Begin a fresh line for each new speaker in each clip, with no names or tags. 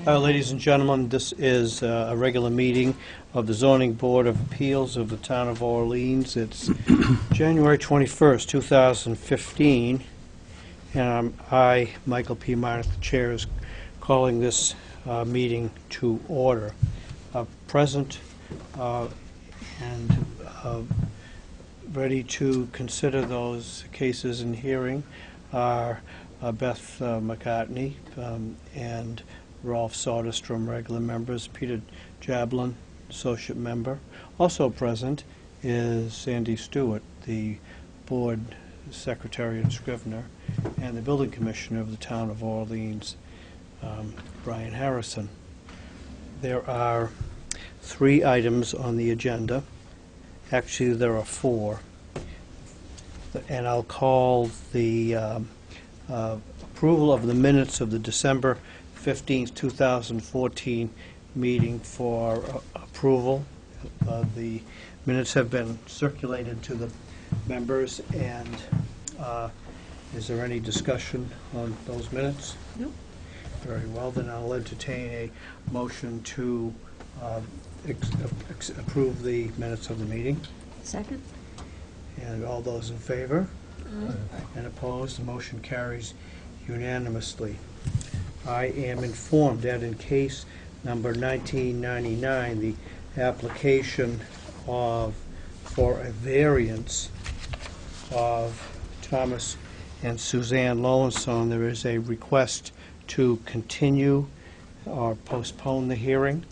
Ladies and gentlemen, this is a regular meeting of the Zoning Board of Appeals of the Town of Orleans. It's January 21st, 2015, and I, Michael P. Martin, the chair, is calling this meeting to order. Present and ready to consider those cases in hearing are Beth McCartney and Rolf Soderstrom, regular members, Peter Jablin, associate member. Also present is Sandy Stewart, the board secretary and scrivener, and the building commissioner of the town of Orleans, Brian Harrison. There are 3 items on the agenda. Actually, there are 4. And I'll call the approval of the minutes of the December 15th, 2014 meeting for approval. The minutes have been circulated to the members, and is there any discussion on those minutes?
No.
Very well, then I'll entertain a motion to approve the minutes of the meeting.
Second.
And all those in favor? And opposed? The motion carries unanimously. I am informed that in case number 1999, the application for a variance of Thomas and Suzanne Lowenson, there is a request to continue or postpone the hearing.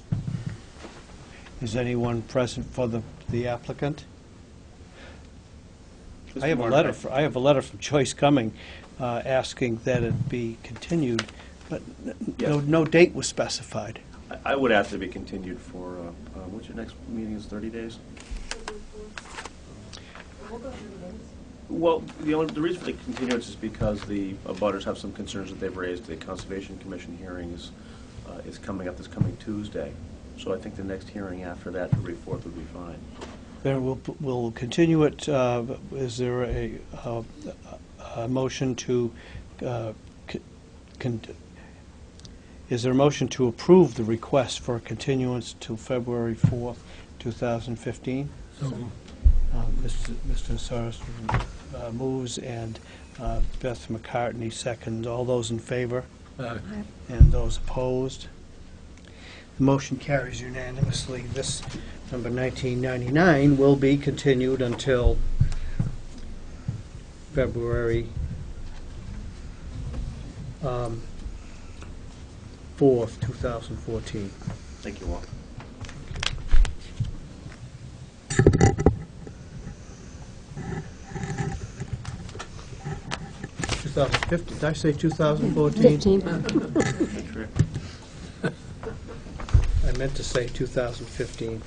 Is anyone present for the applicant? I have a letter from Joyce Cumming asking that it be continued, but no date was specified.
I would ask to be continued for, what's your next meeting, is 30 days? Well, the reason for the continuance is because the abutters have some concerns that they've raised. The Conservation Commission hearing is coming up this coming Tuesday. So I think the next hearing after that, February 4th, would be fine.
Then we'll continue it. Is there a motion to is there a motion to approve the request for a continuance to February 4th, 2015? So, Mr. Soderstrom moves, and Beth McCartney seconds. All those in favor?
Aye.
And those opposed? The motion carries unanimously. This number 1999 will be continued until February 4th, 2014.
Thank you all.
Did I say 2014?
15.
I meant to say 2015.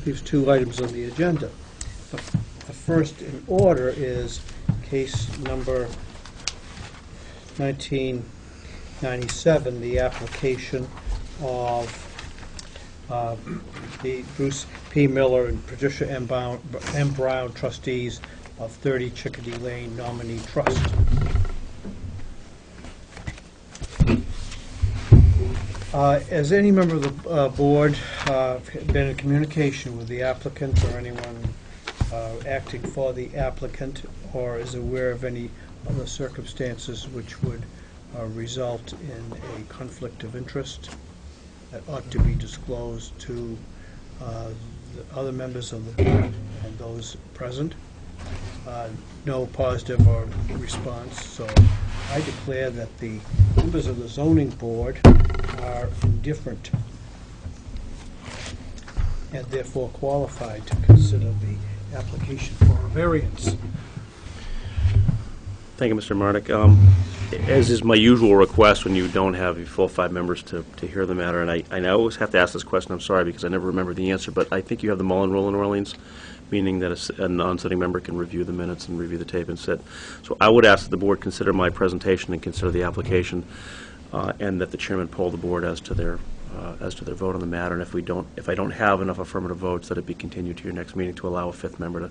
These 2 items on the agenda. The first in order is case number 1997, the application of the Bruce P. Miller and Patricia M. Brown, trustees of 30 Chickadee Lane Nominee Trust. Has any member of the board been in communication with the applicant or anyone acting for the applicant, or is aware of any other circumstances which would result in a conflict of interest that ought to be disclosed to the other members of the board and those present? No positive or response, so I declare that the members of the zoning board are indifferent and therefore qualified to consider the application for a variance.
Thank you, Mr. Mardick. As is my usual request when you don't have your full 5 members to hear the matter, and I always have to ask this question, I'm sorry, because I never remember the answer, but I think you have the Mullen rule in Orleans, meaning that a non-sitting member can review the minutes and review the tape and sit. So I would ask that the board consider my presentation and consider the application, and that the chairman poll the board as to their as to their vote on the matter, and if I don't have enough affirmative votes, that it be continued to your next meeting to allow a fifth member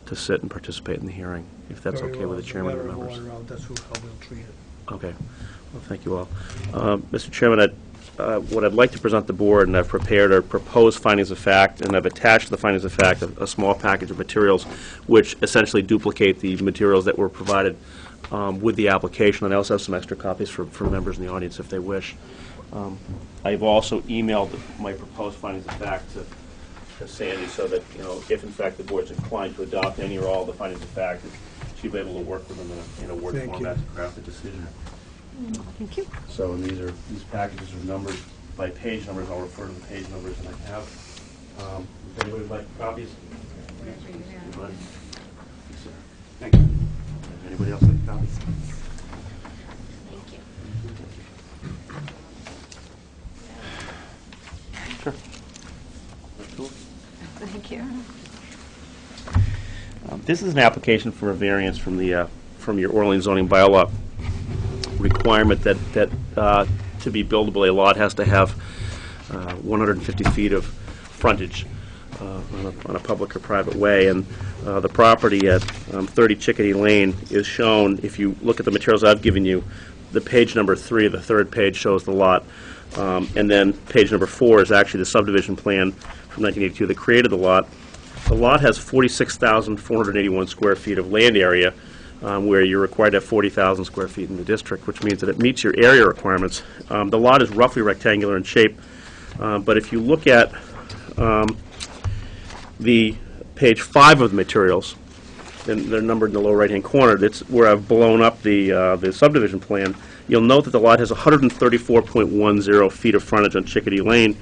to sit and participate in the hearing, if that's
Very
okay
well.
with the chairman and
As a
members.
matter of order, that's how we'll treat it.
Okay. Well, thank you all. Mr. Chairman, what I'd like to present the board, and I've prepared are proposed findings of fact, and I've attached to the findings of fact a small package of materials which essentially duplicate the materials that were provided with the application, and I also have some extra copies for members in the audience if they wish. I've also emailed my proposed findings of fact to Sandy so that, if in fact the board's inclined to adopt any or all the findings of fact, she'll be able to work with them in a word
Thank
format
you.
to craft a decision.
Thank you.
So, and these packages are numbered by page numbers. I'll refer to the page numbers that I have. If anybody would like copies? Anybody? Thank you. Anybody else like copies?
Thank you.
Sure.
Thank you.
This is an application for a variance from your Orleans zoning bylaw requirement that to be buildable, a lot has to have 150 feet of frontage on a public or private way, and the property at 30 Chickadee Lane is shown. If you look at the materials I've given you, the page number 3, the third page, shows the lot, and then page number 4 is actually the subdivision plan from 1982 that created the lot. The lot has 46,481 square feet of land area, where you're required to have 40,000 square feet in the district, which means that it meets your area requirements. The lot is roughly rectangular in shape, but if you look at the page 5 of the materials, and they're numbered in the lower right-hand corner, that's where I've blown up the subdivision plan. You'll note that the lot has 134.10 feet of frontage on Chickadee Lane,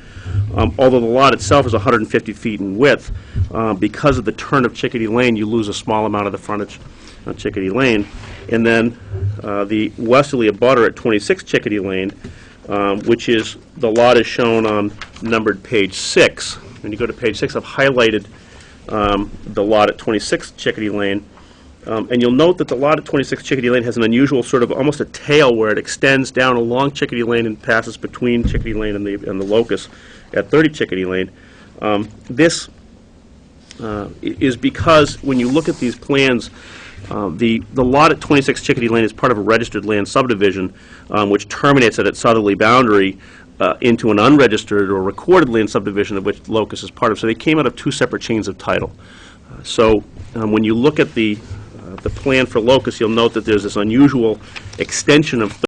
although the lot itself is 150 feet in width. Because of the turn of Chickadee Lane, you lose a small amount of the frontage on Chickadee Lane. And then the westerly abutter at 26 Chickadee Lane, which is, the lot is shown on numbered page 6. When you go to page 6, I've highlighted the lot at 26 Chickadee Lane. And you'll note that the lot at 26 Chickadee Lane has an unusual sort of almost a tail where it extends down along Chickadee Lane and passes between Chickadee Lane and the locus at 30 Chickadee Lane. This is because when you look at these plans, the lot at 26 Chickadee Lane is part of a registered land subdivision, which terminates at its southerly boundary into an unregistered or recorded land subdivision of which locus is part of. So they came out of two separate chains of title. So when you look at the plan for locus, you'll note that there's this unusual extension of